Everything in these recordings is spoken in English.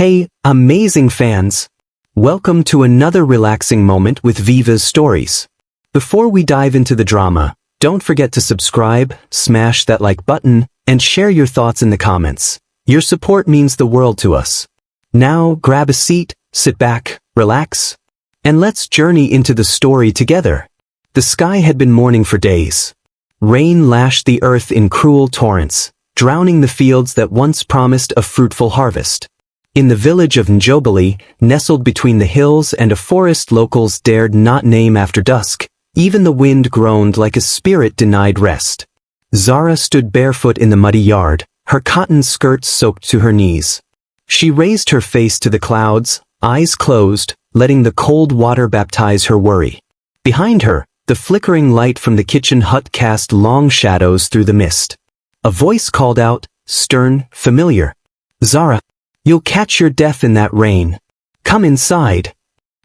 Hey, amazing fans! Welcome to another relaxing moment with VIVA'S stories. Before we dive into the drama, don't forget to subscribe, smash that like button, and share your thoughts in the comments. Your support means the world to us. Now, grab a seat, sit back, relax, and let's journey into the story together. The sky had been mourning for days. Rain lashed the earth in cruel torrents, drowning the fields that once promised a fruitful harvest. In the village of Njobele, nestled between the hills and a forest locals dared not name after dusk, even the wind groaned like a spirit denied rest. Zara stood barefoot in the muddy yard, her cotton skirt soaked to her knees. She raised her face to the clouds, eyes closed, letting the cold water baptize her worry. Behind her, the flickering light from the kitchen hut cast long shadows through the mist. A voice called out, stern, familiar. "Zara, you'll catch your death in that rain. Come inside."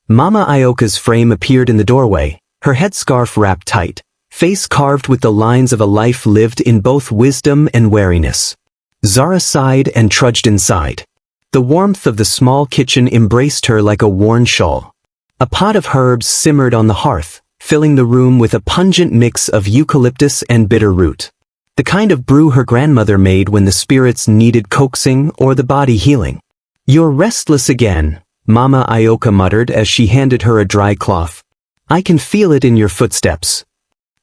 Mama Ayoka's frame appeared in the doorway, her headscarf wrapped tight, face carved with the lines of a life lived in both wisdom and wariness. Zara sighed and trudged inside. The warmth of the small kitchen embraced her like a worn shawl. A pot of herbs simmered on the hearth, filling the room with a pungent mix of eucalyptus and bitter root. The kind of brew her grandmother made when the spirits needed coaxing or the body healing. "You're restless again," Mama Ayoka muttered as she handed her a dry cloth. "I can feel it in your footsteps."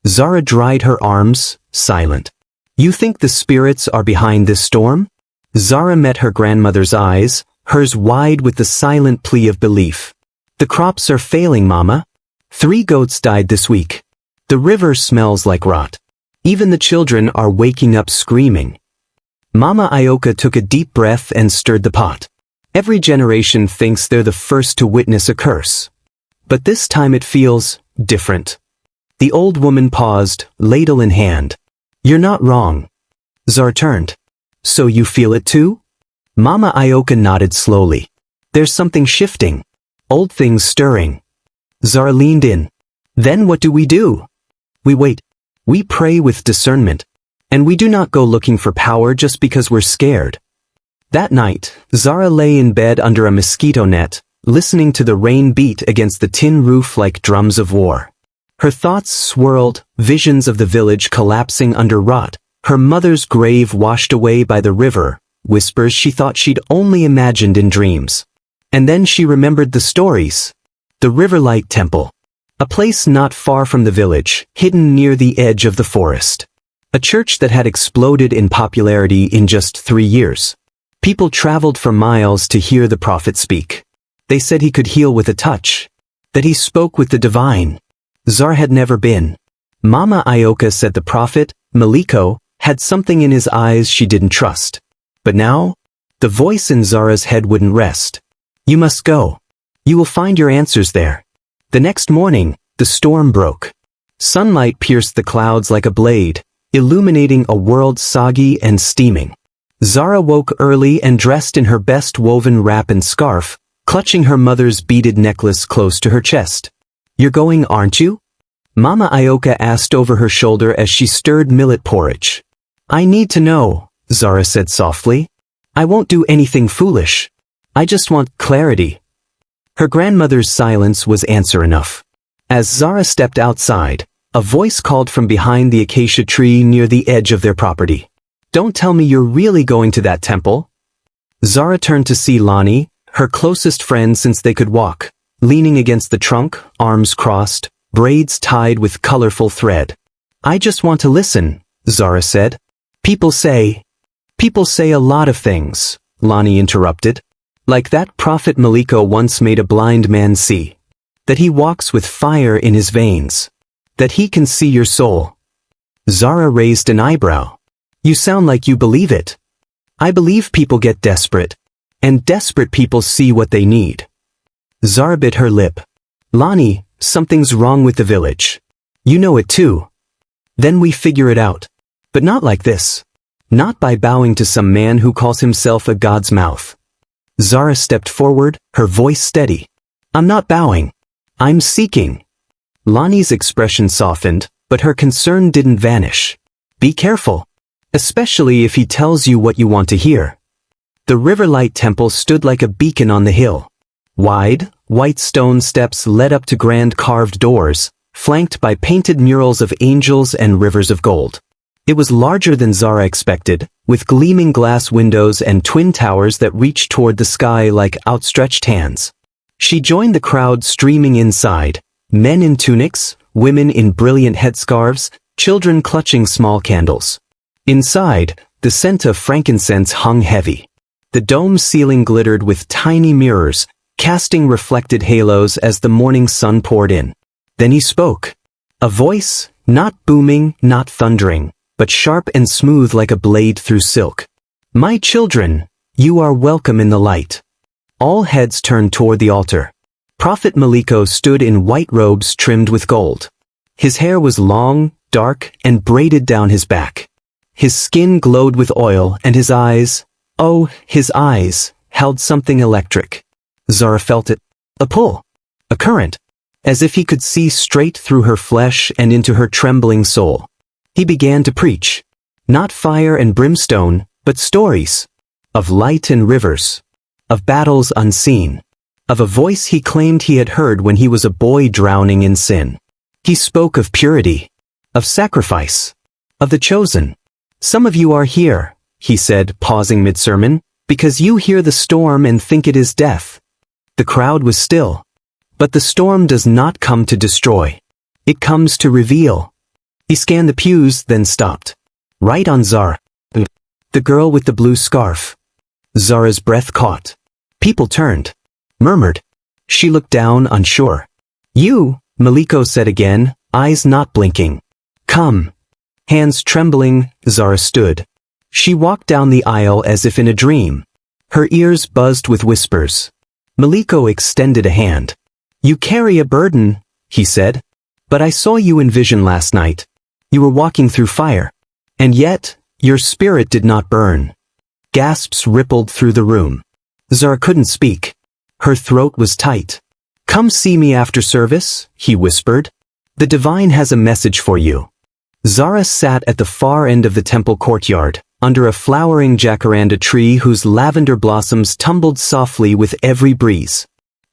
Zara dried her arms, silent. "You think the spirits are behind this storm?" Zara met her grandmother's eyes, hers wide with the silent plea of belief. "The crops are failing, Mama. 3 goats died this week. The river smells like rot. Even the children are waking up screaming." Mama Ayoka took a deep breath and stirred the pot. Every generation thinks they're the first to witness a curse. But this time it feels different. The old woman paused, ladle in hand. "You're not wrong." Zara turned. "So you feel it too?" Mama Ayoka nodded slowly. "There's something shifting. Old things stirring." Zara leaned in. "Then what do? We wait. We pray with discernment. And we do not go looking for power just because we're scared." That night, Zara lay in bed under a mosquito net, listening to the rain beat against the tin roof like drums of war. Her thoughts swirled, visions of the village collapsing under rot, her mother's grave washed away by the river, whispers she thought she'd only imagined in dreams. And then she remembered the stories. The Riverlight Temple. A place not far from the village, hidden near the edge of the forest. A church that had exploded in popularity in just 3 years. People traveled for miles to hear the prophet speak. They said he could heal with a touch. That he spoke with the divine. Zara had never been. Mama Ayoka said the prophet, Maliko, had something in his eyes she didn't trust. But now, the voice in Zara's head wouldn't rest. "You must go. You will find your answers there." The next morning, the storm broke. Sunlight pierced the clouds like a blade, illuminating a world soggy and steaming. Zara woke early and dressed in her best woven wrap and scarf, clutching her mother's beaded necklace close to her chest. "You're going, aren't you?" Mama Ayoka asked over her shoulder as she stirred millet porridge. "I need to know," Zara said softly. "I won't do anything foolish. I just want clarity." Her grandmother's silence was answer enough. As Zara stepped outside, a voice called from behind the acacia tree near the edge of their property. "Don't tell me you're really going to that temple." Zara turned to see Lani, her closest friend since they could walk, leaning against the trunk, arms crossed, braids tied with colorful thread. "I just want to listen," Zara said. People say a lot of things," Lani interrupted. "Like that prophet Maliko once made a blind man see. That he walks with fire in his veins. That he can see your soul." Zara raised an eyebrow. "You sound like you believe it." "I believe people get desperate. And desperate people see what they need." Zara bit her lip. "Lani, something's wrong with the village. You know it too. Then we figure it out. But not like this. Not by bowing to some man who calls himself a god's mouth." Zara stepped forward, her voice steady. "I'm not bowing. I'm seeking." Lani's expression softened, but her concern didn't vanish. "Be careful. Especially if he tells you what you want to hear." The Riverlight Temple stood like a beacon on the hill. Wide, white stone steps led up to grand carved doors, flanked by painted murals of angels and rivers of gold. It was larger than Zara expected, with gleaming glass windows and twin towers that reached toward the sky like outstretched hands. She joined the crowd streaming inside, men in tunics, women in brilliant headscarves, children clutching small candles. Inside, the scent of frankincense hung heavy. The dome ceiling glittered with tiny mirrors, casting reflected halos as the morning sun poured in. Then he spoke. A voice, not booming, not thundering, but sharp and smooth like a blade through silk. My children, you are welcome in the light. All heads turned toward the altar. Prophet Maliko stood in white robes trimmed with gold. His hair was long, dark, and braided down his back. His skin glowed with oil, and his eyes, oh, his eyes, held something electric. Zara felt it. A pull. A current. As if he could see straight through her flesh and into her trembling soul. He began to preach. Not fire and brimstone, but stories. Of light and rivers. Of battles unseen. Of a voice he claimed he had heard when he was a boy drowning in sin. He spoke of purity. Of sacrifice. Of the chosen. Some of you are here, he said, pausing mid-sermon, because you hear the storm and think it is death. The crowd was still. But the storm does not come to destroy. It comes to reveal. He scanned the pews, then stopped. Right on Zara. The girl with the blue scarf. Zara's breath caught. People turned. Murmured. She looked down, unsure. You, Maliko said again, eyes not blinking. Come. Hands trembling, Zara stood. She walked down the aisle as if in a dream. Her ears buzzed with whispers. Maliko extended a hand. You carry a burden, he said. But I saw you in vision last night. You were walking through fire. And yet, your spirit did not burn. Gasps rippled through the room. Zara couldn't speak. Her throat was tight. Come see me after service, he whispered. The divine has a message for you. Zara sat at the far end of the temple courtyard, under a flowering jacaranda tree whose lavender blossoms tumbled softly with every breeze.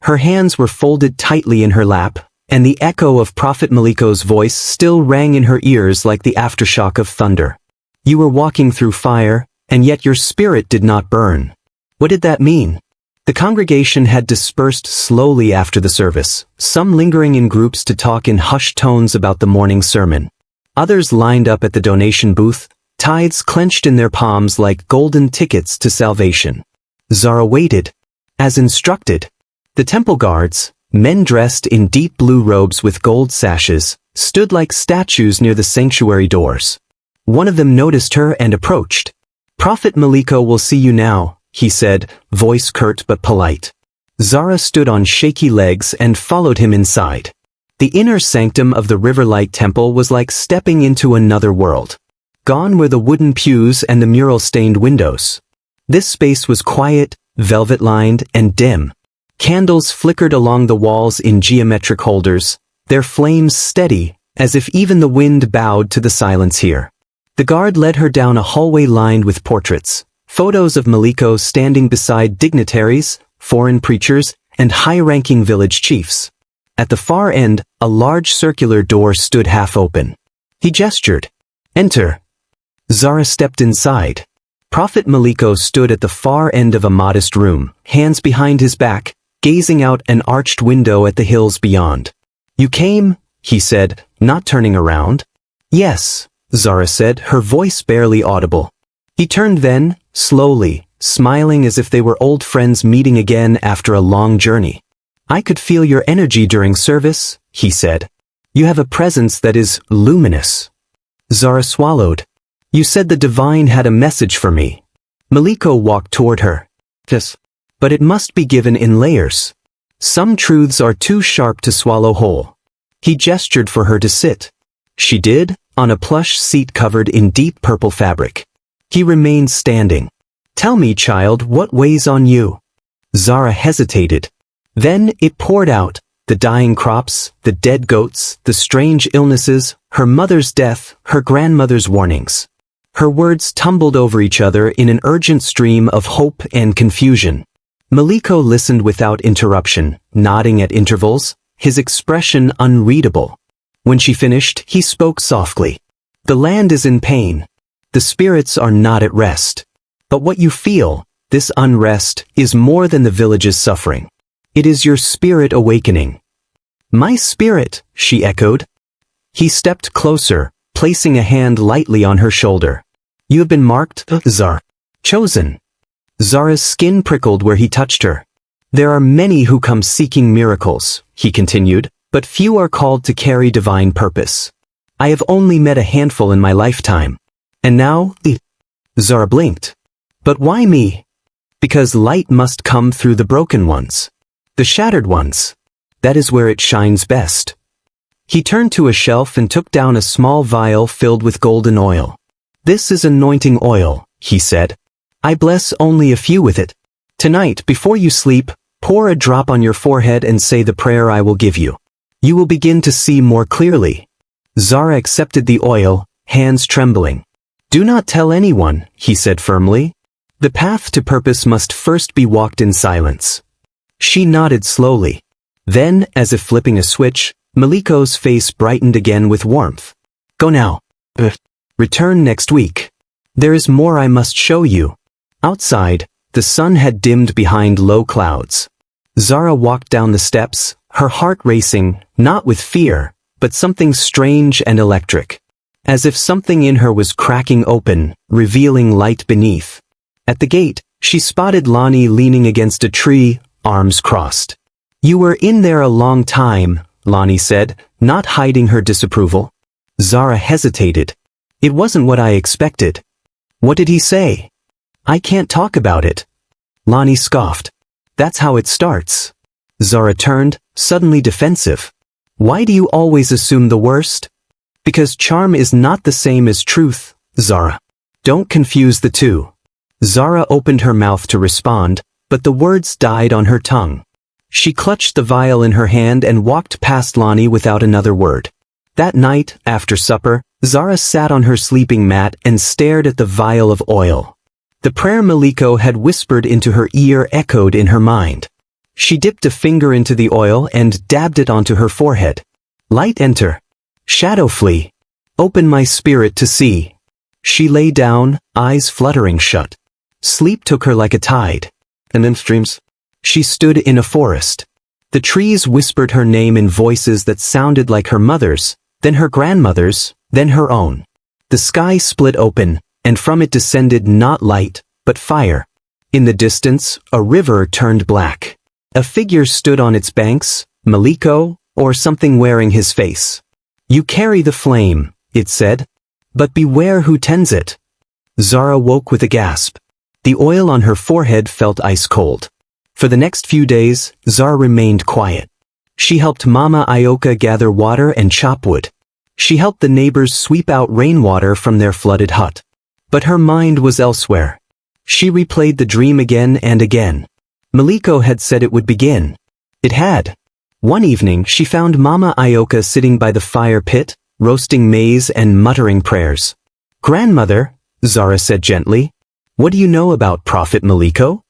Her hands were folded tightly in her lap, and the echo of Prophet Maliko's voice still rang in her ears like the aftershock of thunder. You were walking through fire, and yet your spirit did not burn. What did that mean? The congregation had dispersed slowly after the service, some lingering in groups to talk in hushed tones about the morning sermon. Others lined up at the donation booth, tithes clenched in their palms like golden tickets to salvation. Zara waited. As instructed. The temple guards, men dressed in deep blue robes with gold sashes, stood like statues near the sanctuary doors. One of them noticed her and approached. Prophet Maliko will see you now, he said, voice curt but polite. Zara stood on shaky legs and followed him inside. The inner sanctum of the Riverlight Temple was like stepping into another world. Gone were the wooden pews and the mural-stained windows. This space was quiet, velvet-lined, and dim. Candles flickered along the walls in geometric holders, their flames steady, as if even the wind bowed to the silence here. The guard led her down a hallway lined with portraits, photos of Maliko standing beside dignitaries, foreign preachers, and high-ranking village chiefs. At the far end, a large circular door stood half open. He gestured. Enter. Zara stepped inside. Prophet Maliko stood at the far end of a modest room, hands behind his back, gazing out an arched window at the hills beyond. You came, he said, not turning around. Yes, Zara said, her voice barely audible. He turned then, slowly, smiling as if they were old friends meeting again after a long journey. I could feel your energy during service, he said. You have a presence that is luminous. Zara swallowed. You said the divine had a message for me. Maliko walked toward her. Yes. But it must be given in layers. Some truths are too sharp to swallow whole. He gestured for her to sit. She did, on a plush seat covered in deep purple fabric. He remained standing. Tell me, child, what weighs on you? Zara hesitated. Then it poured out, the dying crops, the dead goats, the strange illnesses, her mother's death, her grandmother's warnings. Her words tumbled over each other in an urgent stream of hope and confusion. Maliko listened without interruption, nodding at intervals, his expression unreadable. When she finished, he spoke softly. The land is in pain. The spirits are not at rest. But what you feel, this unrest, is more than the village's suffering. It is your spirit awakening. My spirit, she echoed. He stepped closer, placing a hand lightly on her shoulder. You have been marked, Zara. Chosen. Zara's skin prickled where he touched her. There are many who come seeking miracles, he continued, but few are called to carry divine purpose. I have only met a handful in my lifetime. And now, Zara blinked. But why me? Because light must come through the broken ones. The shattered ones. That is where it shines best. He turned to a shelf and took down a small vial filled with golden oil. This is anointing oil, he said. I bless only a few with it. Tonight, before you sleep, pour a drop on your forehead and say the prayer I will give you. You will begin to see more clearly. Zara accepted the oil, hands trembling. Do not tell anyone, he said firmly. The path to purpose must first be walked in silence. She nodded slowly. Then, as if flipping a switch, Maliko's face brightened again with warmth. Go now. Return next week. There is more I must show you. Outside, the sun had dimmed behind low clouds. Zara walked down the steps, her heart racing, not with fear, but something strange and electric. As if something in her was cracking open, revealing light beneath. At the gate, she spotted Lonnie leaning against a tree, arms crossed. You were in there a long time, Lonnie said, not hiding her disapproval. Zara hesitated. It wasn't what I expected. What did he say? I can't talk about it. Lonnie scoffed. That's how it starts. Zara turned, suddenly defensive. Why do you always assume the worst? Because charm is not the same as truth, Zara. Don't confuse the two. Zara opened her mouth to respond, but the words died on her tongue. She clutched the vial in her hand and walked past Lonnie without another word. That night, after supper, Zara sat on her sleeping mat and stared at the vial of oil. The prayer Maliko had whispered into her ear echoed in her mind. She dipped a finger into the oil and dabbed it onto her forehead. Light enter. Shadow flee. Open my spirit to see. She lay down, eyes fluttering shut. Sleep took her like a tide. And then streams. She stood in a forest. The trees whispered her name in voices that sounded like her mother's, then her grandmother's, then her own. The sky split open, and from it descended not light, but fire. In the distance, a river turned black. A figure stood on its banks, Maliko, or something wearing his face. You carry the flame, it said. But beware who tends it. Zara woke with a gasp. The oil on her forehead felt ice cold. For the next few days, Zara remained quiet. She helped Mama Ayoka gather water and chop wood. She helped the neighbors sweep out rainwater from their flooded hut. But her mind was elsewhere. She replayed the dream again and again. Maliko had said it would begin. It had. One evening she found Mama Ayoka sitting by the fire pit, roasting maize and muttering prayers. Grandmother, Zara said gently, what do you know about Prophet Maliko?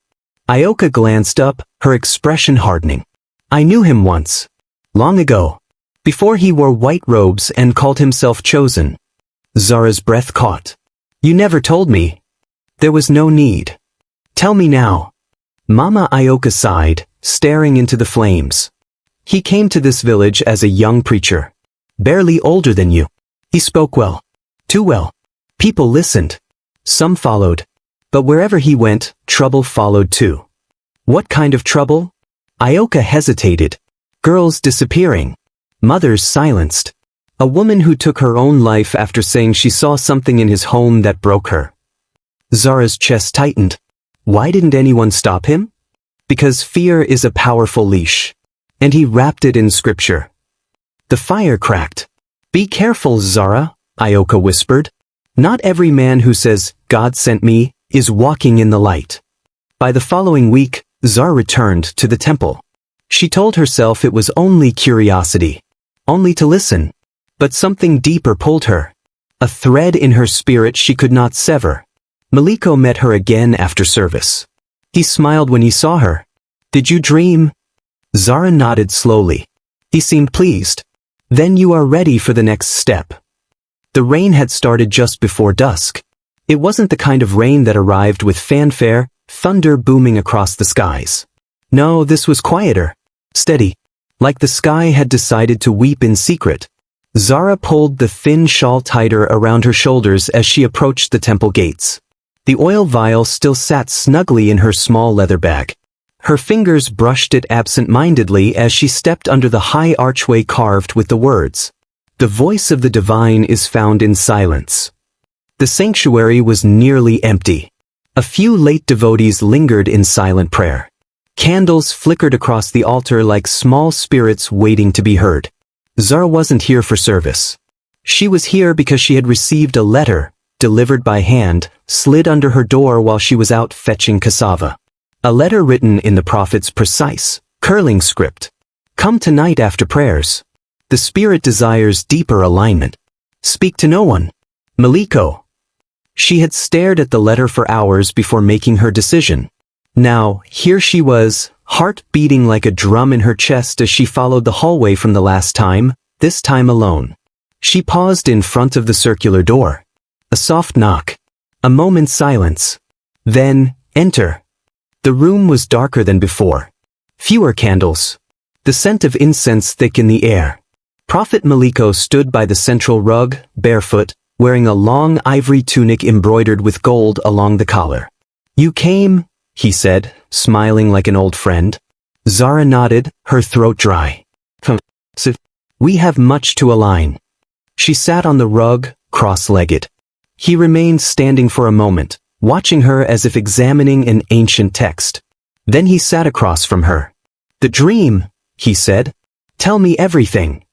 Ayoka glanced up, her expression hardening. I knew him once. Long ago. Before he wore white robes and called himself chosen. Zara's breath caught. You never told me. There was no need. Tell me now. Mama Ayoka sighed, staring into the flames. He came to this village as a young preacher. Barely older than you. He spoke well. Too well. People listened. Some followed. But wherever he went, trouble followed too. What kind of trouble? Ayoka hesitated. Girls disappearing. Mothers silenced. A woman who took her own life after saying she saw something in his home that broke her. Zara's chest tightened. Why didn't anyone stop him? Because fear is a powerful leash. And he wrapped it in scripture. The fire cracked. Be careful, Zara, Ayoka whispered. Not every man who says, God sent me, is walking in the light. By the following week, Zara returned to the temple. She told herself it was only curiosity. Only to listen. But something deeper pulled her. a thread in her spirit she could not sever. Maliko met her again after service. He smiled when he saw her. "Did you dream?" Zara nodded slowly. He seemed pleased. "Then you are ready for the next step." The rain had started just before dusk. It wasn't the kind of rain that arrived with fanfare, thunder booming across the skies. No, this was quieter, steady, like the sky had decided to weep in secret. Zara pulled the thin shawl tighter around her shoulders as she approached the temple gates. The oil vial still sat snugly in her small leather bag. Her fingers brushed it absent-mindedly as she stepped under the high archway carved with the words, "The voice of the divine is found in silence." The sanctuary was nearly empty. A few late devotees lingered in silent prayer. Candles flickered across the altar like small spirits waiting to be heard. Zara wasn't here for service. She was here because she had received a letter, delivered by hand, slid under her door while she was out fetching cassava. A letter written in the prophet's precise, curling script. "Come tonight after prayers. The spirit desires deeper alignment. Speak to no one. Maliko." She had stared at the letter for hours before making her decision. Now, here she was, heart beating like a drum in her chest as she followed the hallway from the last time, this time alone. She paused in front of the circular door. A soft knock. A moment's silence. Then, enter. The room was darker than before. Fewer candles. The scent of incense thick in the air. Prophet Maliko stood by the central rug, barefoot, wearing a long ivory tunic embroidered with gold along the collar. "You came," he said, smiling like an old friend. Zara nodded, her throat dry. "So, we have much to align." She sat on the rug, cross-legged. He remained standing for a moment, watching her as if examining an ancient text. Then he sat across from her. "The dream," he said. "Tell me everything."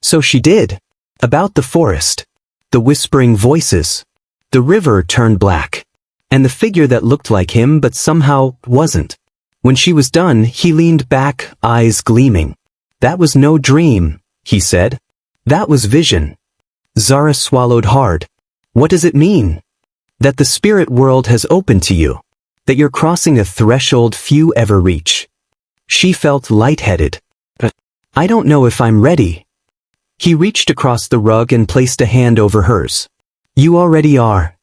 So she did. About the forest. The whispering voices. The river turned black. And the figure that looked like him but somehow wasn't. When she was done, he leaned back, eyes gleaming. "That was no dream," he said. "That was vision." Zara swallowed hard. "What does it mean?" "That the spirit world has opened to you. That you're crossing a threshold few ever reach." She felt lightheaded. "I don't know if I'm ready." He reached across the rug and placed a hand over hers. "You already are."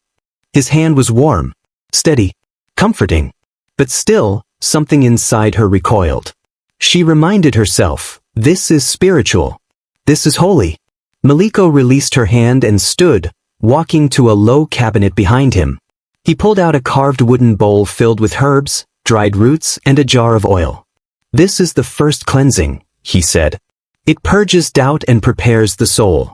His hand was warm, steady, comforting. But still, something inside her recoiled. She reminded herself, this is spiritual. This is holy. Maliko released her hand and stood, walking to a low cabinet behind him. He pulled out a carved wooden bowl filled with herbs, dried roots, and a jar of oil. "This is the first cleansing," he said. "It purges doubt and prepares the soul."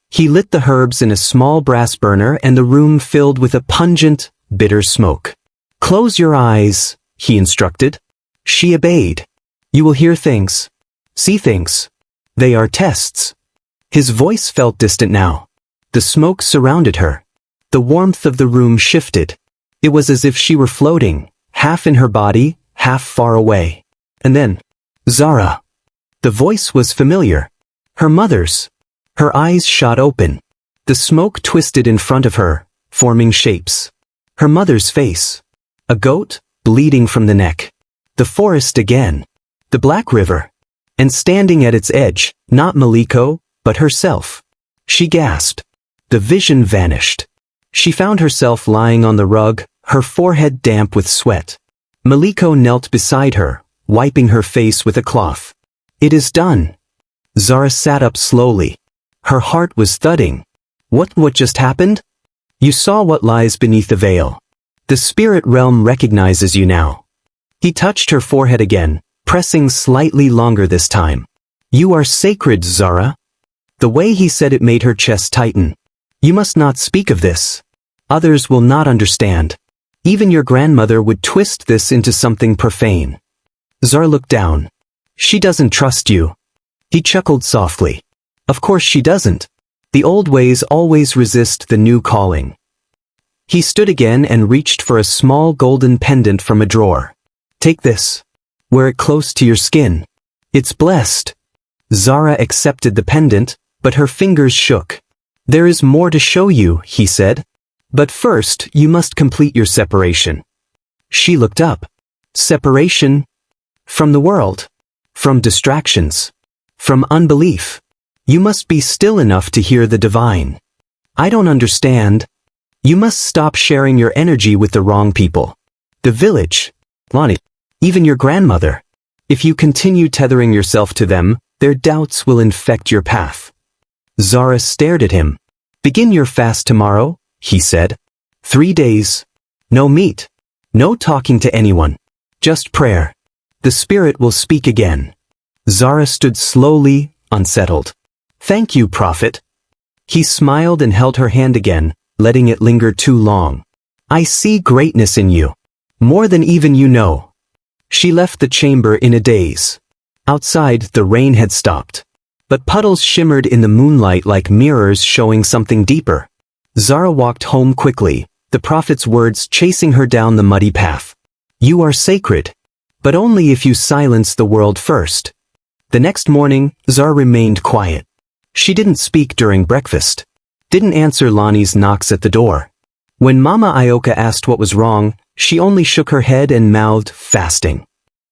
He lit the herbs in a small brass burner and the room filled with a pungent, bitter smoke. "Close your eyes," he instructed. She obeyed. "You will hear things. See things. They are tests." His voice felt distant now. The smoke surrounded her. The warmth of the room shifted. It was as if she were floating, half in her body, half far away. And then, "Zara." The voice was familiar. Her mother's. Her eyes shot open. The smoke twisted in front of her, forming shapes. Her mother's face. A goat, bleeding from the neck. The forest again. The Black River. And standing at its edge, not Maliko, but herself. She gasped. The vision vanished. She found herself lying on the rug, her forehead damp with sweat. Maliko knelt beside her, wiping her face with a cloth. "It is done." Zara sat up slowly. Her heart was thudding. What just happened? "You saw what lies beneath the veil. The spirit realm recognizes you now." He touched her forehead again, pressing slightly longer this time. "You are sacred, Zara." The way he said it made her chest tighten. "You must not speak of this. Others will not understand. Even your grandmother would twist this into something profane." Zara looked down. "She doesn't trust you." He chuckled softly. "Of course she doesn't. The old ways always resist the new calling." He stood again and reached for a small golden pendant from a drawer. "Take this. Wear it close to your skin. It's blessed." Zara accepted the pendant, but her fingers shook. There is more to show you, he said. But first, you must complete your separation. She looked up. Separation? From the world. From distractions. From unbelief. You must be still enough to hear the divine. I don't understand. You must stop sharing your energy with the wrong people. The village. Lonnie. Even your grandmother. If you continue tethering yourself to them, their doubts will infect your path. Zara stared at him. Begin your fast tomorrow, he said. 3 days. No meat. No talking to anyone. Just prayer. The spirit will speak again. Zara stood slowly, unsettled. Thank you, Prophet. He smiled and held her hand again, letting it linger too long. I see greatness in you. More than even you know. She left the chamber in a daze. Outside, the rain had stopped. But puddles shimmered in the moonlight like mirrors showing something deeper. Zara walked home quickly, the Prophet's words chasing her down the muddy path. You are sacred. But only if you silence the world first. The next morning, Zara remained quiet. She didn't speak during breakfast. Didn't answer Lonnie's knocks at the door. When Mama Ayoka asked what was wrong, she only shook her head and mouthed, fasting.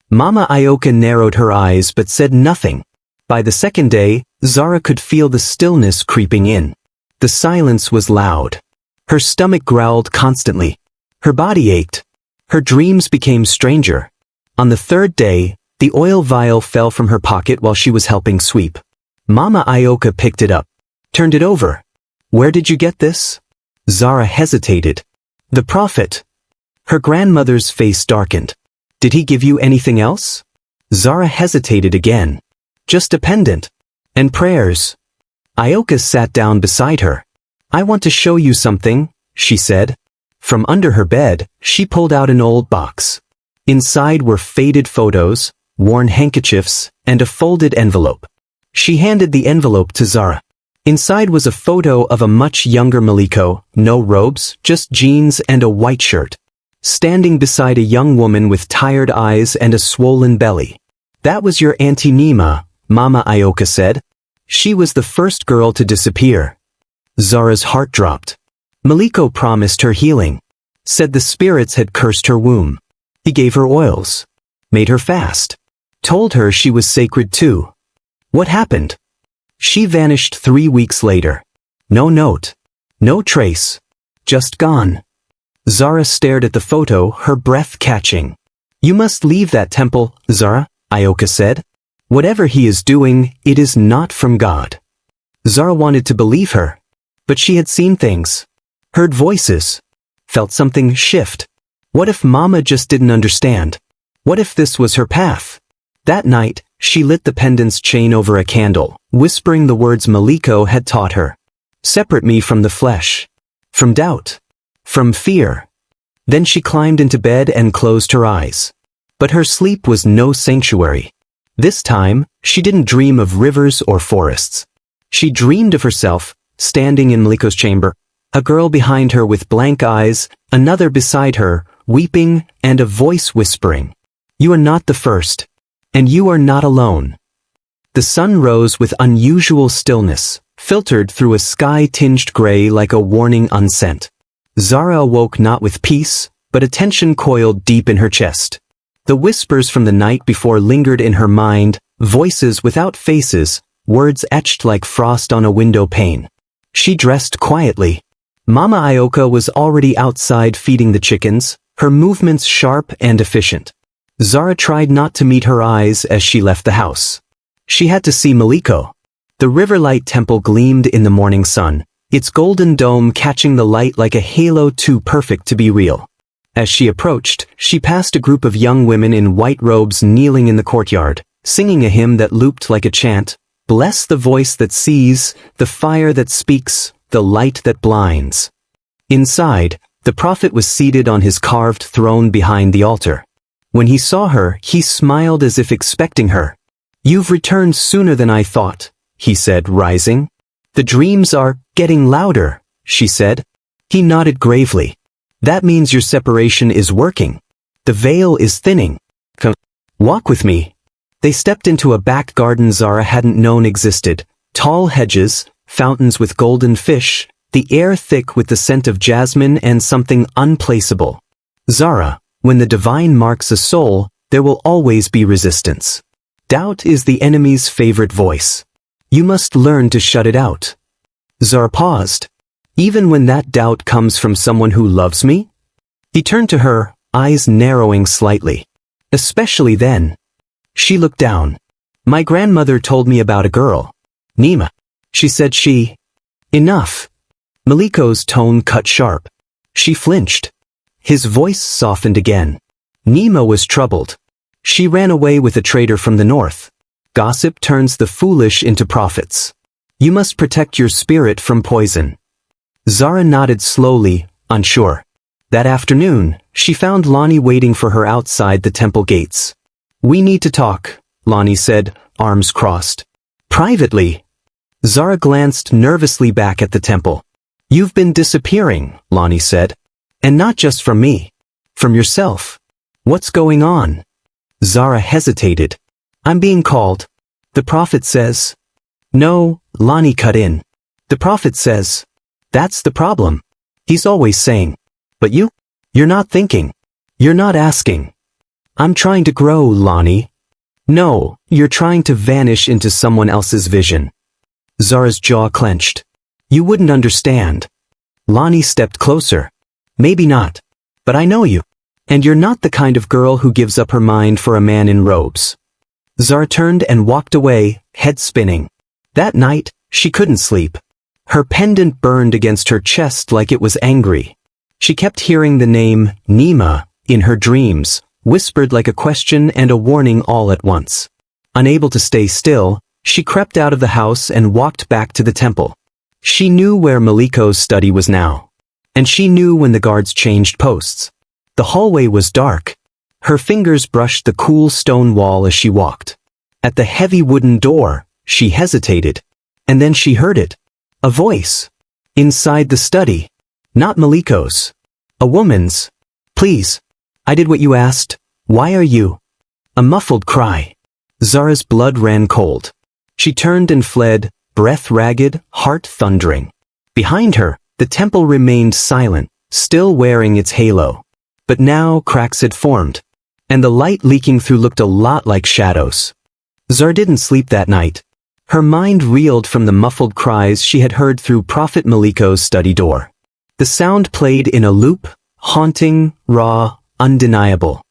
Mama Ayoka narrowed her eyes but said nothing. By the second day, Zara could feel the stillness creeping in. The silence was loud. Her stomach growled constantly. Her body ached. Her dreams became stranger. On the third day, the oil vial fell from her pocket while she was helping sweep. Mama Ayoka picked it up. Turned it over. Where did you get this? Zara hesitated. The Prophet. Her grandmother's face darkened. Did he give you anything else? Zara hesitated again. Just a pendant. And prayers. Ayoka sat down beside her. I want to show you something, she said. From under her bed, she pulled out an old box. Inside were faded photos, worn handkerchiefs, and a folded envelope. She handed the envelope to Zara. Inside was a photo of a much younger Maliko, no robes, just jeans and a white shirt. Standing beside a young woman with tired eyes and a swollen belly. That was your Auntie Nima, Mama Ayoka said. She was the first girl to disappear. Zara's heart dropped. Maliko promised her healing. Said the spirits had cursed her womb. He gave her oils. Made her fast. Told her she was sacred too. What happened? She vanished 3 weeks later. No note. No trace. Just gone. Zara stared at the photo, her breath catching. You must leave that temple, Zara, Ayoka said. Whatever he is doing, it is not from God. Zara wanted to believe her. But she had seen things. Heard voices. Felt something shift. What if Mama just didn't understand? What if this was her path? That night, she lit the pendant's chain over a candle, whispering the words Maliko had taught her. Separate me from the flesh. From doubt. From fear. Then she climbed into bed and closed her eyes. But her sleep was no sanctuary. This time, she didn't dream of rivers or forests. She dreamed of herself, standing in Maliko's chamber, a girl behind her with blank eyes, another beside her, weeping, and a voice whispering. You are not the first. And you are not alone. The sun rose with unusual stillness, filtered through a sky tinged gray like a warning unsent. Zara awoke not with peace, but a tension coiled deep in her chest. The whispers from the night before lingered in her mind, voices without faces, words etched like frost on a window pane. She dressed quietly. Mama Ayoka was already outside feeding the chickens, her movements sharp and efficient. Zara tried not to meet her eyes as she left the house. She had to see Maliko. The Riverlight Temple gleamed in the morning sun, its golden dome catching the light like a halo too perfect to be real. As she approached, she passed a group of young women in white robes kneeling in the courtyard, singing a hymn that looped like a chant. Bless the voice that sees, the fire that speaks, the light that blinds. Inside, the Prophet was seated on his carved throne behind the altar. When he saw her, he smiled as if expecting her. You've returned sooner than I thought, he said, rising. The dreams are getting louder, she said. He nodded gravely. That means your separation is working. The veil is thinning. Come, walk with me. They stepped into a back garden Zara hadn't known existed. Tall hedges, fountains with golden fish, the air thick with the scent of jasmine and something unplaceable. Zara, when the divine marks a soul, there will always be resistance. Doubt is the enemy's favorite voice. You must learn to shut it out. Zara paused. Even when that doubt comes from someone who loves me? He turned to her, eyes narrowing slightly. Especially then. She looked down. My grandmother told me about a girl. Nima. She said she... Enough. Maliko's tone cut sharp. She flinched. His voice softened again. Nima was troubled. She ran away with a trader from the north. Gossip turns the foolish into prophets. You must protect your spirit from poison. Zara nodded slowly, unsure. That afternoon, she found Lonnie waiting for her outside the temple gates. We need to talk, Lonnie said, arms crossed. Privately. Zara glanced nervously back at the temple. You've been disappearing, Lonnie said. And not just from me. From yourself. What's going on? Zara hesitated. I'm being called. The prophet says. No, Lonnie cut in. The prophet says. That's the problem. He's always saying. But you're not thinking. You're not asking. I'm trying to grow, Lonnie. No, you're trying to vanish into someone else's vision. Zara's jaw clenched. You wouldn't understand. Lonnie stepped closer. Maybe not. But I know you. And you're not the kind of girl who gives up her mind for a man in robes. Zara turned and walked away, head spinning. That night, she couldn't sleep. Her pendant burned against her chest like it was angry. She kept hearing the name, Nima, in her dreams, whispered like a question and a warning all at once. Unable to stay still, she crept out of the house and walked back to the temple. She knew where Maliko's study was now. And she knew when the guards changed posts. The hallway was dark. Her fingers brushed the cool stone wall as she walked. At the heavy wooden door, she hesitated. And then she heard it. A voice. Inside the study. Not Maliko's. A woman's. Please. I did what you asked. Why are you? A muffled cry. Zara's blood ran cold. She turned and fled, breath ragged, heart thundering. Behind her, the temple remained silent, still wearing its halo. But now cracks had formed. And the light leaking through looked a lot like shadows. Zara didn't sleep that night. Her mind reeled from the muffled cries she had heard through Prophet Maliko's study door. The sound played in a loop, haunting, raw, undeniable.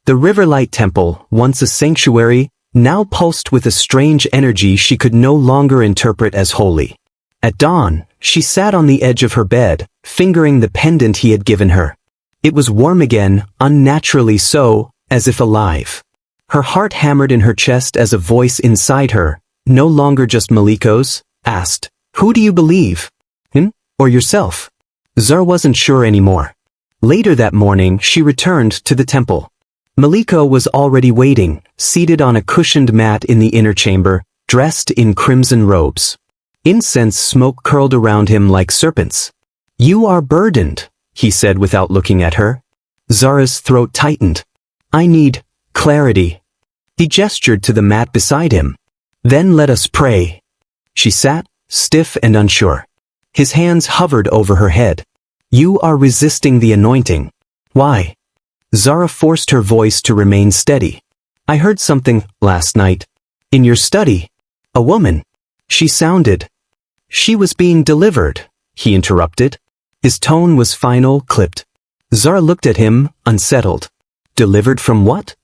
The Riverlight Temple, once a sanctuary, now pulsed with a strange energy she could no longer interpret as holy. At dawn, she sat on the edge of her bed, fingering the pendant he had given her. It was warm again, unnaturally so, as if alive. Her heart hammered in her chest as a voice inside her, no longer just Maliko's, asked, Who do you believe? Him? Or yourself? Zara wasn't sure anymore. Later that morning, she returned to the temple. Maliko was already waiting, seated on a cushioned mat in the inner chamber, dressed in crimson robes. Incense smoke curled around him like serpents. You are burdened, he said without looking at her. Zara's throat tightened. I need clarity. He gestured to the mat beside him. Then let us pray. She sat, stiff and unsure. His hands hovered over her head. You are resisting the anointing. Why? Zara forced her voice to remain steady. I heard something last night. In your study. A woman. She sounded. She was being delivered, he interrupted. His tone was final, clipped. Zara looked at him, unsettled. Delivered from what?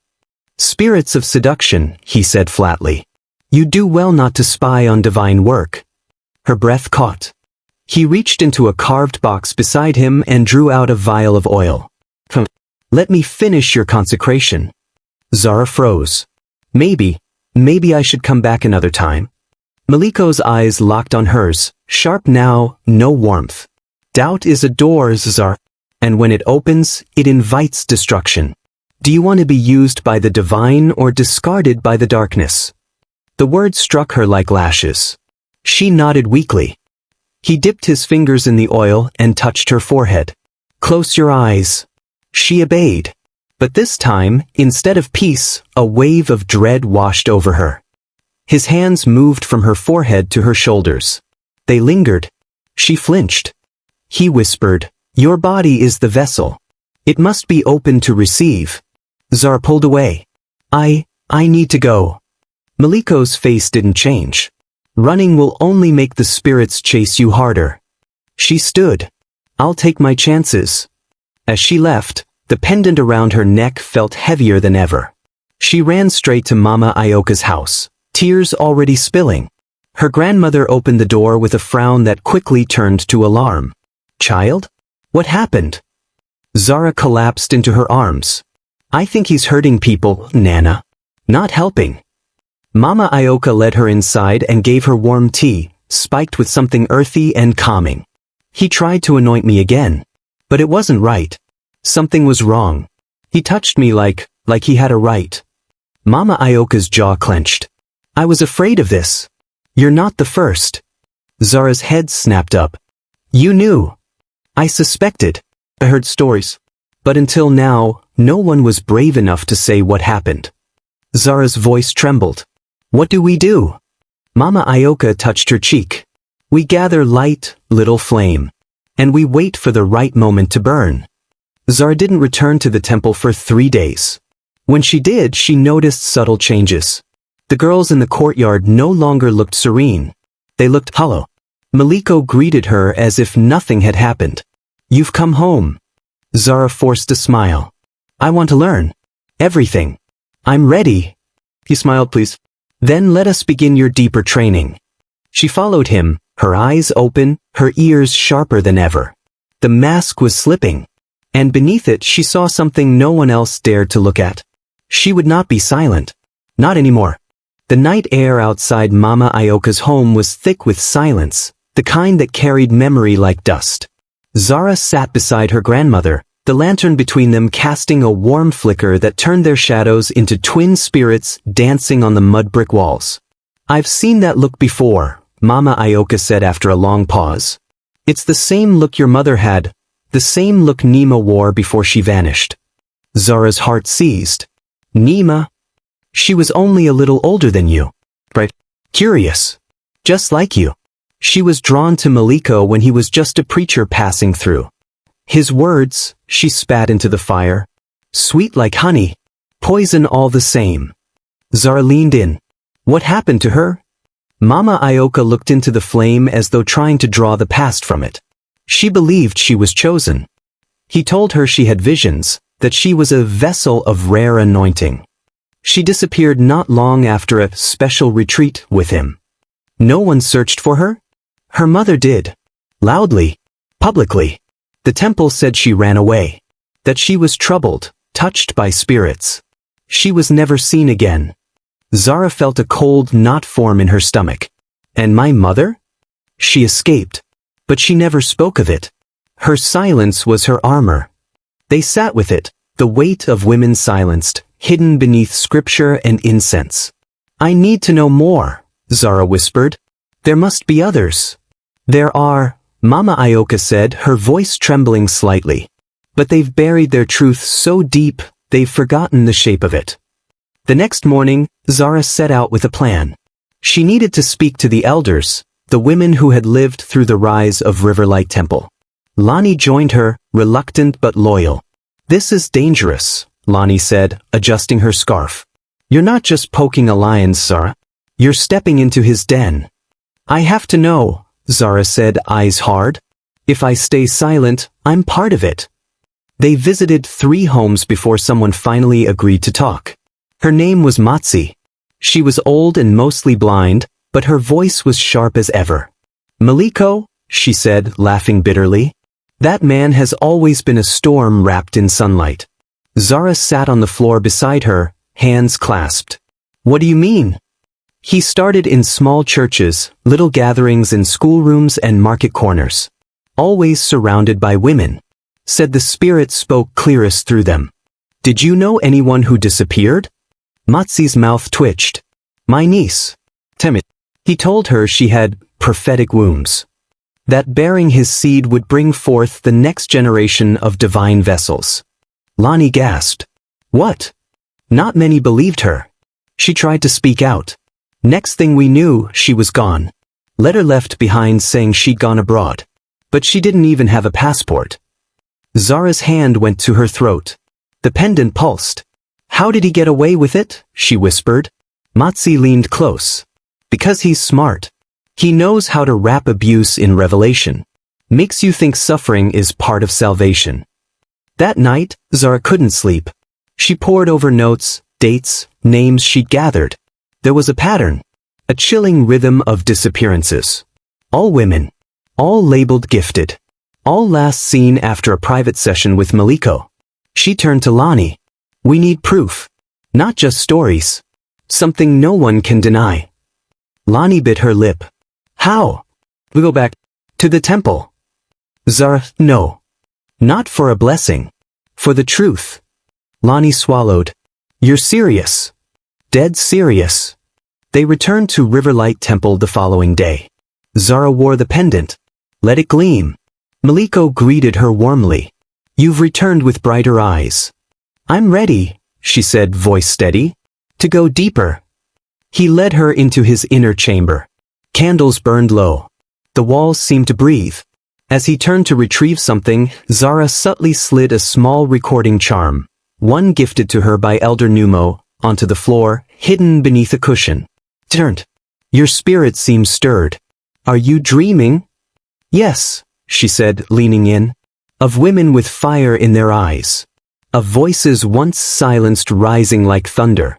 Spirits of seduction, he said flatly. You do well not to spy on divine work. Her breath caught. He reached into a carved box beside him and drew out a vial of oil. Let me finish your consecration. Zara froze. Maybe I should come back another time. Maliko's eyes locked on hers, sharp now, no warmth. Doubt is a door, Zara, and when it opens, it invites destruction. Do you want to be used by the divine or discarded by the darkness? The word struck her like lashes. She nodded weakly. He dipped his fingers in the oil and touched her forehead. Close your eyes. She obeyed. But this time, instead of peace, a wave of dread washed over her. His hands moved from her forehead to her shoulders. They lingered. She flinched. He whispered, "Your body is the vessel. It must be open to receive." Zara pulled away. I need to go." Maliko's face didn't change. "Running will only make the spirits chase you harder." She stood. "I'll take my chances." As she left, the pendant around her neck felt heavier than ever. She ran straight to Mama Ayoka's house, tears already spilling. Her grandmother opened the door with a frown that quickly turned to alarm. "Child? What happened?" Zara collapsed into her arms. "I think he's hurting people, Nana. Not helping." Mama Ayoka led her inside and gave her warm tea, spiked with something earthy and calming. "He tried to anoint me again. But it wasn't right. Something was wrong. He touched me like he had a right." Mama Ayoka's jaw clenched. "I was afraid of this. You're not the first." Zara's head snapped up. "You knew." "I suspected. I heard stories. But until now, no one was brave enough to say what happened." Zara's voice trembled. "What do we do?" Mama Ayoka touched her cheek. "We gather light, little flame. And we wait for the right moment to burn." Zara didn't return to the temple for 3 days. When she did, she noticed subtle changes. The girls in the courtyard no longer looked serene. They looked hollow. Maliko greeted her as if nothing had happened. "You've come home." Zara forced a smile. "I want to learn. Everything. I'm ready." He smiled, "Please. Then let us begin your deeper training." She followed him, her eyes open, her ears sharper than ever. The mask was slipping. And beneath it she saw something no one else dared to look at. She would not be silent. Not anymore. The night air outside Mama Ayoka's home was thick with silence, the kind that carried memory like dust. Zara sat beside her grandmother, the lantern between them casting a warm flicker that turned their shadows into twin spirits dancing on the mud brick walls. "I've seen that look before," Mama Ayoka said after a long pause. "It's the same look your mother had, the same look Nima wore before she vanished." Zara's heart seized. "Nima? She was only a little older than you. Right? Curious. Just like you. She was drawn to Maliko when he was just a preacher passing through. His words," she spat into the fire, "sweet like honey, poison all the same." Zara leaned in. "What happened to her?" Mama Ayoka looked into the flame as though trying to draw the past from it. She believed she was chosen. He told her she had visions, that she was a vessel of rare anointing. She disappeared not long after a special retreat with him. No one searched for her? Her mother did. Loudly. Publicly. The temple said she ran away. That she was troubled, touched by spirits. She was never seen again. Zara felt a cold knot form in her stomach. And my mother? She escaped. But she never spoke of it. Her silence was her armor. They sat with it, the weight of women silenced, hidden beneath scripture and incense. "I need to know more," Zara whispered. "There must be others." "There are," Mama Ayoka said, her voice trembling slightly. "But they've buried their truth so deep, they've forgotten the shape of it." The next morning, Zara set out with a plan. She needed to speak to the elders, the women who had lived through the rise of Riverlight Temple. Lonnie joined her, reluctant but loyal. "This is dangerous," Lonnie said, adjusting her scarf. "You're not just poking a lion, Zara. You're stepping into his den." "I have to know," Zara said, eyes hard. "If I stay silent, I'm part of it." They visited 3 homes before someone finally agreed to talk. Her name was Matsi. She was old and mostly blind, but her voice was sharp as ever. "Maliko," she said, laughing bitterly. "That man has always been a storm wrapped in sunlight." Zara sat on the floor beside her, hands clasped. "What do you mean?" "He started in small churches, little gatherings in schoolrooms and market corners. Always surrounded by women. Said the spirit spoke clearest through them. Did you know anyone who disappeared?" Matsi's mouth twitched. "My niece. Temit." He told her she had prophetic wombs. That bearing his seed would bring forth the next generation of divine vessels. Lonnie gasped. "What?" Not many believed her. She tried to speak out. Next thing we knew, she was gone. Letter left behind saying she'd gone abroad. But she didn't even have a passport. Zara's hand went to her throat. The pendant pulsed. How did he get away with it? She whispered. Matsi leaned close. Because he's smart. He knows how to wrap abuse in revelation. Makes you think suffering is part of salvation. That night, Zara couldn't sleep. She pored over notes, dates, names she'd gathered. There was a pattern. A chilling rhythm of disappearances. All women. All labeled gifted. All last seen after a private session with Maliko. She turned to Lani. We need proof. Not just stories. Something no one can deny. Lani bit her lip. How? We go back to the temple. Zara, no. Not for a blessing. For the truth. Lani swallowed. You're serious. Dead serious. They returned to Riverlight Temple the following day. Zara wore the pendant. Let it gleam. Maliko greeted her warmly. You've returned with brighter eyes. I'm ready, she said, voice steady, to go deeper. He led her into his inner chamber. Candles burned low. The walls seemed to breathe. As he turned to retrieve something, Zara subtly slid a small recording charm, one gifted to her by Elder Numo, onto the floor, hidden beneath a cushion. Turned. Your spirit seems stirred. Are you dreaming? Yes, she said, leaning in. Of women with fire in their eyes. Of voices once silenced rising like thunder.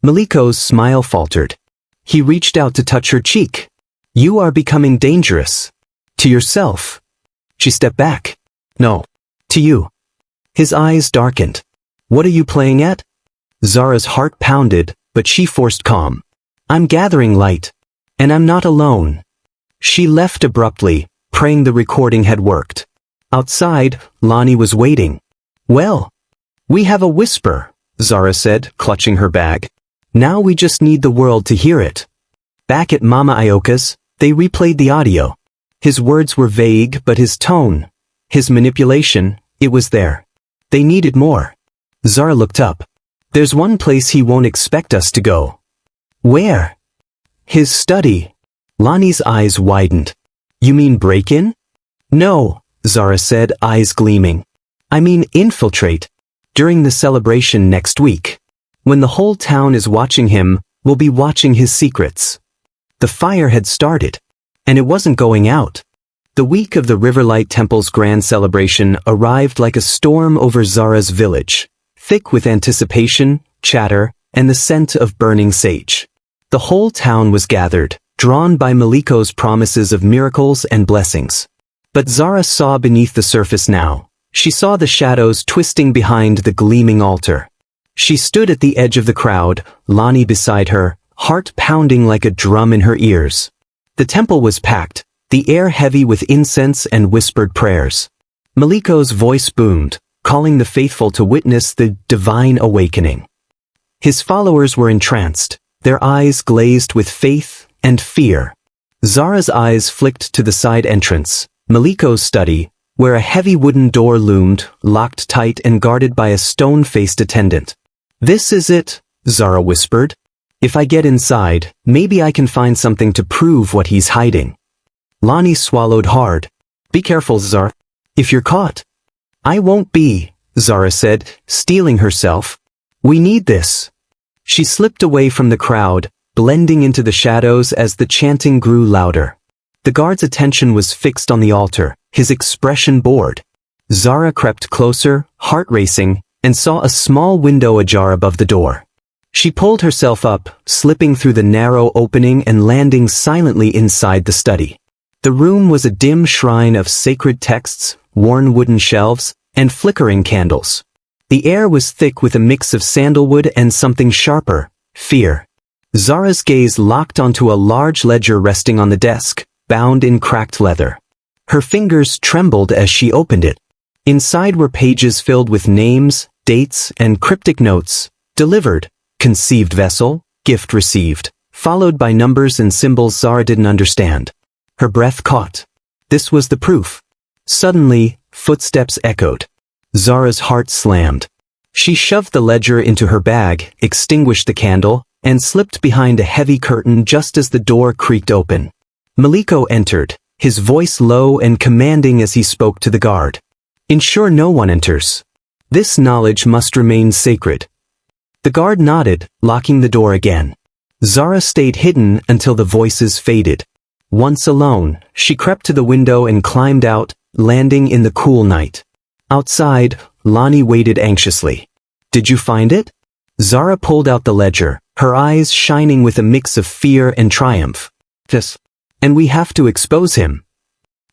Maliko's smile faltered. He reached out to touch her cheek. You are becoming dangerous. To yourself. She stepped back. No. To you. His eyes darkened. What are you playing at? Zara's heart pounded, but she forced calm. I'm gathering light. And I'm not alone. She left abruptly, praying the recording had worked. Outside, Lani was waiting. Well, we have a whisper, Zara said, clutching her bag. Now we just need the world to hear it. Back at Mama Ayoka's, they replayed the audio. His words were vague, but his tone, his manipulation, it was there. They needed more. Zara looked up. There's one place he won't expect us to go. Where? His study. Lani's eyes widened. You mean break-in? No, Zara said, eyes gleaming. I mean infiltrate. During the celebration next week. When the whole town is watching him, we'll be watching his secrets. The fire had started. And it wasn't going out. The week of the Riverlight Temple's grand celebration arrived like a storm over Zara's village, thick with anticipation, chatter, and the scent of burning sage. The whole town was gathered, drawn by Maliko's promises of miracles and blessings. But Zara saw beneath the surface now. She saw the shadows twisting behind the gleaming altar. She stood at the edge of the crowd, Lani beside her, heart pounding like a drum in her ears. The temple was packed, the air heavy with incense and whispered prayers. Maliko's voice boomed, calling the faithful to witness the divine awakening. His followers were entranced, their eyes glazed with faith and fear. Zara's eyes flicked to the side entrance, Maliko's study, where a heavy wooden door loomed, locked tight and guarded by a stone-faced attendant. This is it, Zara whispered. If I get inside, maybe I can find something to prove what he's hiding. Lani swallowed hard. Be careful, Zara. If you're caught. I won't be, Zara said, steeling herself. We need this. She slipped away from the crowd, blending into the shadows as the chanting grew louder. The guard's attention was fixed on the altar, his expression bored. Zara crept closer, heart racing, and saw a small window ajar above the door. She pulled herself up, slipping through the narrow opening and landing silently inside the study. The room was a dim shrine of sacred texts, worn wooden shelves, and flickering candles. The air was thick with a mix of sandalwood and something sharper, fear. Zara's gaze locked onto a large ledger resting on the desk, bound in cracked leather. Her fingers trembled as she opened it. Inside were pages filled with names, dates, and cryptic notes. Delivered. Conceived vessel, gift received, followed by numbers and symbols Zara didn't understand. Her breath caught. This was the proof. Suddenly, footsteps echoed. Zara's heart slammed. She shoved the ledger into her bag, extinguished the candle, and slipped behind a heavy curtain just as the door creaked open. Maliko entered, his voice low and commanding as he spoke to the guard. Ensure no one enters. This knowledge must remain sacred. The guard nodded, locking the door again. Zara stayed hidden until the voices faded. Once alone, she crept to the window and climbed out, landing in the cool night. Outside, Lonnie waited anxiously. Did you find it? Zara pulled out the ledger, her eyes shining with a mix of fear and triumph. Yes. And we have to expose him.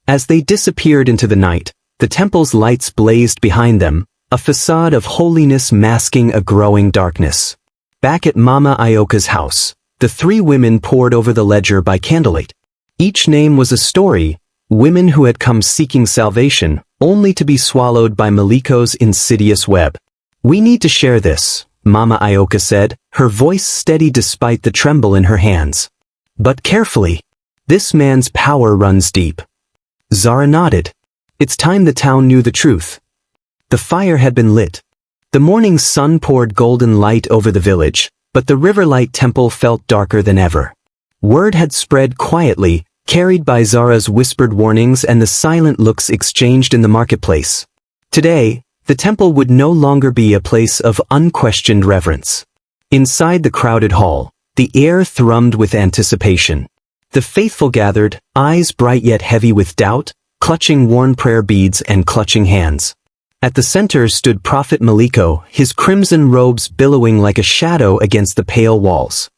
As they disappeared into the night, the temple's lights blazed behind them, a facade of holiness masking a growing darkness. Back at Mama Ayoka's house, the three women pored over the ledger by candlelight. Each name was a story, women who had come seeking salvation, only to be swallowed by Maliko's insidious web. We need to share this, Mama Ayoka said, her voice steady despite the tremble in her hands. But carefully. This man's power runs deep. Zara nodded. It's time the town knew the truth. The fire had been lit. The morning sun poured golden light over the village, but the Riverlight Temple felt darker than ever. Word had spread quietly, carried by Zara's whispered warnings and the silent looks exchanged in the marketplace. Today, the temple would no longer be a place of unquestioned reverence. Inside the crowded hall, the air thrummed with anticipation. The faithful gathered, eyes bright yet heavy with doubt, clutching worn prayer beads and clutching hands. At the center stood Prophet Maliko, his crimson robes billowing like a shadow against the pale walls.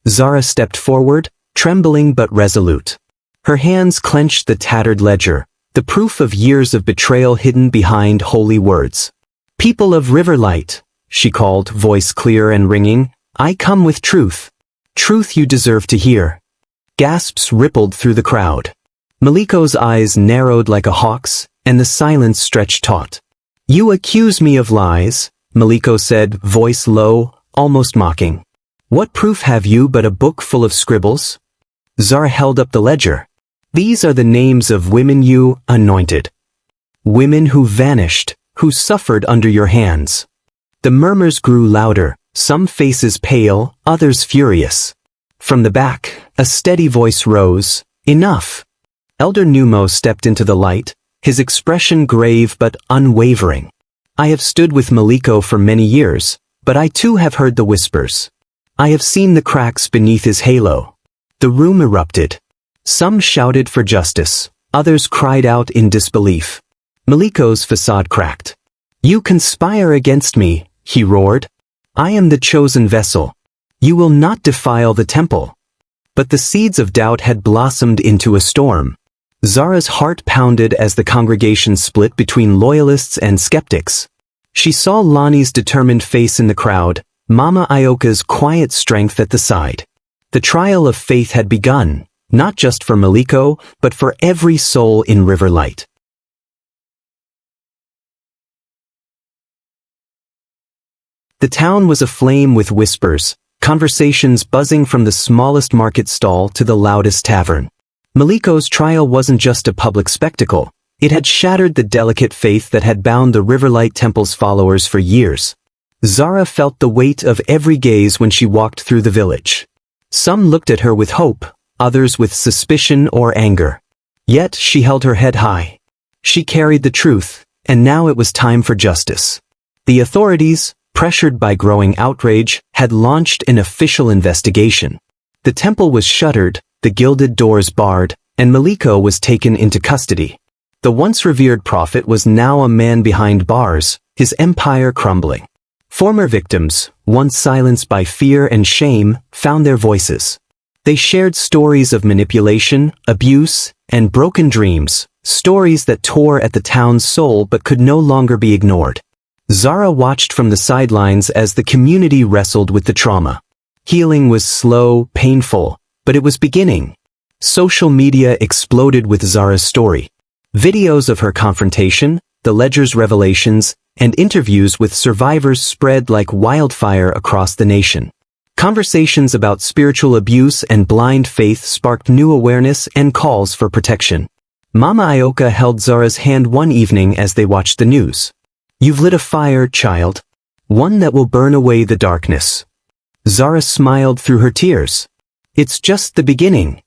Zara stepped forward, trembling but resolute. Her hands clenched the tattered ledger, the proof of years of betrayal hidden behind holy words. People of Riverlight, she called, voice clear and ringing, I come with truth. Truth you deserve to hear. Gasps rippled through the crowd. Maliko's eyes narrowed like a hawk's, and the silence stretched taut. You accuse me of lies, Maliko said, voice low, almost mocking. What proof have you but a book full of scribbles? Zara held up the ledger. These are the names of women you anointed. Women who vanished, who suffered under your hands. The murmurs grew louder, some faces pale, others furious. From the back, a steady voice rose, enough. Elder Numo stepped into the light, his expression grave but unwavering. I have stood with Maliko for many years, but I too have heard the whispers. I have seen the cracks beneath his halo. The room erupted. Some shouted for justice, others cried out in disbelief. Maliko's facade cracked. You conspire against me, he roared. I am the chosen vessel. You will not defile the temple. But the seeds of doubt had blossomed into a storm. Zara's heart pounded as the congregation split between loyalists and skeptics. She saw Lonnie's determined face in the crowd, Mama Ayoka's quiet strength at the side. The trial of faith had begun, not just for Maliko, but for every soul in Riverlight. The town was aflame with whispers, conversations buzzing from the smallest market stall to the loudest tavern. Maliko's trial wasn't just a public spectacle, it had shattered the delicate faith that had bound the Riverlight Temple's followers for years. Zara felt the weight of every gaze when she walked through the village. Some looked at her with hope, others with suspicion or anger. Yet she held her head high. She carried the truth, and now it was time for justice. The authorities, pressured by growing outrage, had launched an official investigation. The temple was shuttered, the gilded doors barred, and Maliko was taken into custody. The once revered prophet was now a man behind bars, his empire crumbling. Former victims, once silenced by fear and shame, found their voices. They shared stories of manipulation, abuse, and broken dreams, stories that tore at the town's soul but could no longer be ignored. Zara watched from the sidelines as the community wrestled with the trauma. Healing was slow, painful, but it was beginning. Social media exploded with Zara's story. Videos of her confrontation, the ledger's revelations, and interviews with survivors spread like wildfire across the nation. Conversations about spiritual abuse and blind faith sparked new awareness and calls for protection. Mama Ayoka held Zara's hand one evening as they watched the news. You've lit a fire, child. One that will burn away the darkness. Zara smiled through her tears. It's just the beginning.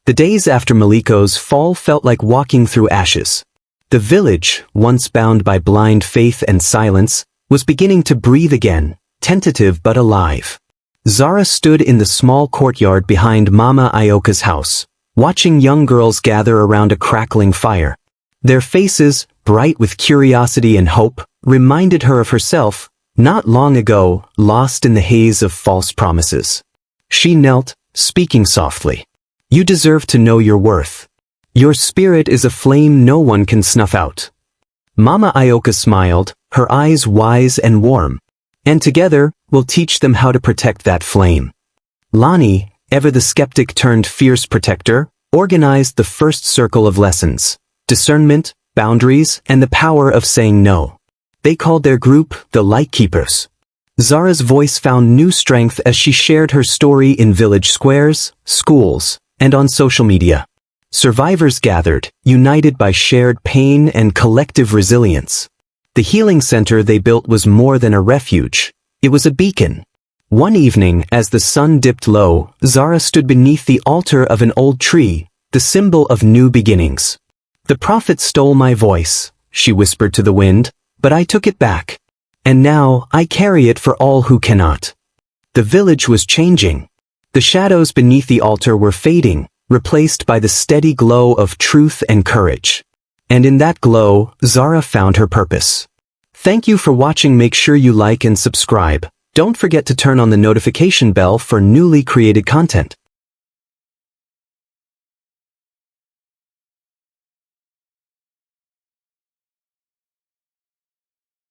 The days after Maliko's fall felt like walking through ashes. The village, once bound by blind faith and silence, was beginning to breathe again, tentative but alive. Zara stood in the small courtyard behind Mama Ayoka's house, watching young girls gather around a crackling fire. Their faces, bright with curiosity and hope, reminded her of herself, not long ago, lost in the haze of false promises. She knelt, speaking softly. "You deserve to know your worth. Your spirit is a flame no one can snuff out." Mama Ayoka smiled, her eyes wise and warm. "And together, we'll teach them how to protect that flame." Lani, ever the skeptic turned fierce protector, organized the first circle of lessons: discernment, boundaries, and the power of saying no. They called their group the Lightkeepers. Zara's voice found new strength as she shared her story in village squares, schools, and on social media. Survivors gathered, united by shared pain and collective resilience. The healing center they built was more than a refuge. It was a beacon. One evening, as the sun dipped low, Zara stood beneath the altar of an old tree, the symbol of new beginnings. "The prophet stole my voice," she whispered to the wind, "but I took it back. And now I carry it for all who cannot." The village was changing. The shadows beneath the altar were fading, replaced by the steady glow of truth and courage. And in that glow, Zara found her purpose. Thank you for watching. Make sure you like and subscribe. Don't forget to turn on the notification bell for newly created content.